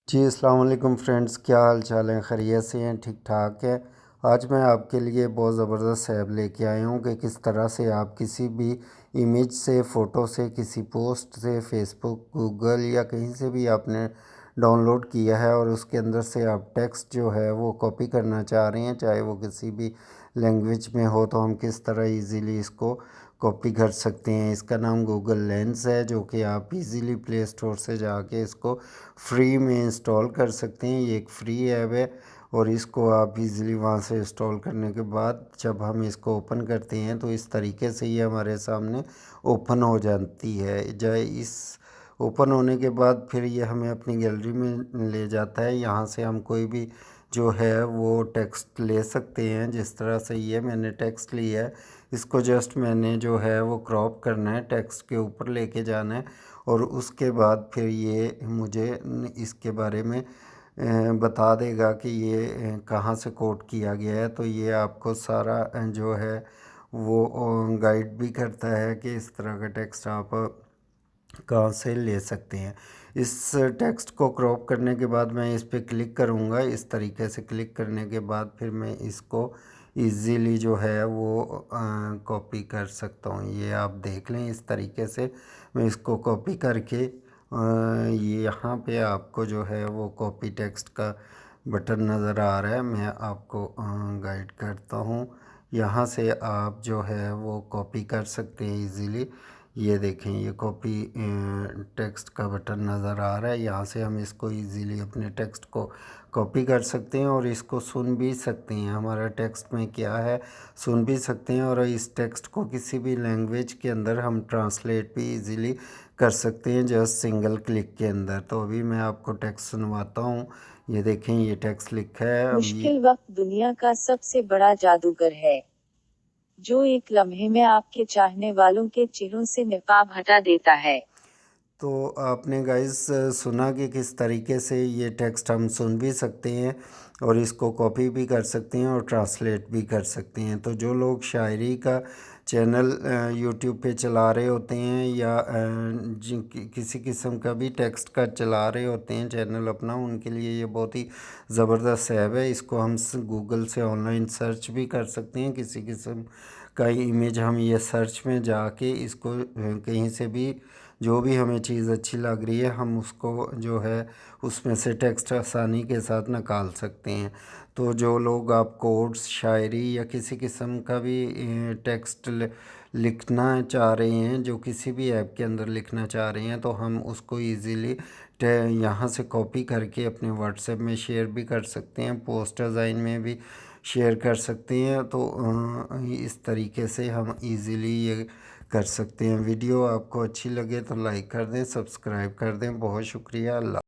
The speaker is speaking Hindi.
जी, अस्सलाम वालेकुम फ्रेंड्स, क्या हाल चाल है? खैरियत से हैं? ठीक ठाक है। आज मैं आपके लिए बहुत ज़बरदस्त ऐप लेके आया हूँ कि किस तरह से आप किसी भी इमेज से, फ़ोटो से, किसी पोस्ट से, फेसबुक, गूगल या कहीं से भी आपने डाउनलोड किया है और उसके अंदर से आप टेक्स्ट जो है वो कॉपी करना चाह रहे हैं, चाहे वो किसी भी लैंग्वेज में हो, तो हम किस तरह इजीली इसको कॉपी कर सकते हैं। इसका नाम गूगल लेंस है, जो कि आप इजीली प्ले स्टोर से जाके इसको फ्री में इंस्टॉल कर सकते हैं। ये एक फ्री ऐप है और इसको आप इजीली वहाँ से इंस्टॉल करने के बाद जब हम इसको ओपन करते हैं तो इस तरीके से ये हमारे सामने ओपन हो जाती है। जाए इस ओपन होने के बाद फिर ये हमें अपनी गैलरी में ले जाता है। यहाँ से हम कोई भी जो है वो टेक्स्ट ले सकते हैं। जिस तरह से ये मैंने टेक्स्ट लिया है, इसको जस्ट मैंने जो है वो क्रॉप करना है, टेक्स्ट के ऊपर लेके जाना है और उसके बाद फिर ये मुझे इसके बारे में बता देगा कि ये कहाँ से कोड किया गया है। तो ये आपको सारा जो है वो गाइड भी करता है कि इस तरह का टेक्स्ट आप कहाँ से ले सकते हैं। इस टेक्स्ट को क्रॉप करने के बाद मैं इस पर क्लिक करूँगा। इस तरीके से क्लिक करने के बाद फिर मैं इसको इजीली जो है वो कॉपी कर सकता हूँ। ये आप देख लें, इस तरीके से मैं इसको कॉपी करके ये यहाँ पे आपको जो है वो कॉपी टेक्स्ट का बटन नज़र आ रहा है। मैं आपको गाइड करता हूँ। यहाँ से आप जो है वो कॉपी कर सकते हैं इजीली। ये देखें, ये कॉपी टेक्स्ट का बटन नज़र आ रहा है। यहाँ से हम इसको इजीली अपने टेक्स्ट को कॉपी कर सकते हैं और इसको सुन भी सकते हैं। हमारा टेक्स्ट में क्या है, सुन भी सकते हैं और इस टेक्स्ट को किसी भी लैंग्वेज के अंदर हम ट्रांसलेट भी इजीली कर सकते हैं जस्ट सिंगल क्लिक के अंदर। तो अभी मैं आपको टेक्स्ट सुनवाता हूँ। ये देखें, ये टेक्स्ट लिखा है। अब ये मुश्किल वक्त दुनिया का सबसे बड़ा जादूगर है, जो एक लम्हे में आपके चाहने वालों के चेहरों से नकाब हटा देता है। तो आपने गाइस सुना कि किस तरीके से ये टेक्स्ट हम सुन भी सकते हैं और इसको कॉपी भी कर सकते हैं और ट्रांसलेट भी कर सकते हैं। तो जो लोग शायरी का चैनल यूट्यूब पे चला रहे होते हैं या किसी किस्म का भी टेक्स्ट का चला रहे होते हैं चैनल अपना, उनके लिए ये बहुत ही ज़बरदस्त ऐप है। इसको हम गूगल से ऑनलाइन सर्च भी कर सकते हैं। किसी किस्म का इमेज हम ये सर्च में जाके इसको कहीं से भी जो भी हमें चीज़ अच्छी लग रही है हम उसको जो है उसमें से टेक्स्ट आसानी के साथ निकाल सकते हैं। तो जो लोग आप कोट्स, शायरी या किसी किस्म का भी टेक्स्ट लिखना चाह रहे हैं, जो किसी भी ऐप के अंदर लिखना चाह रहे हैं, तो हम उसको इजीली यहाँ से कॉपी करके अपने व्हाट्सएप में शेयर भी कर सकते हैं, पोस्ट डिज़ाइन में भी शेयर कर सकते हैं। तो इस तरीके से हम इजीली ये कर सकते हैं। वीडियो आपको अच्छी लगे तो लाइक कर दें, सब्सक्राइब कर दें। बहुत शुक्रिया। अल्लाह।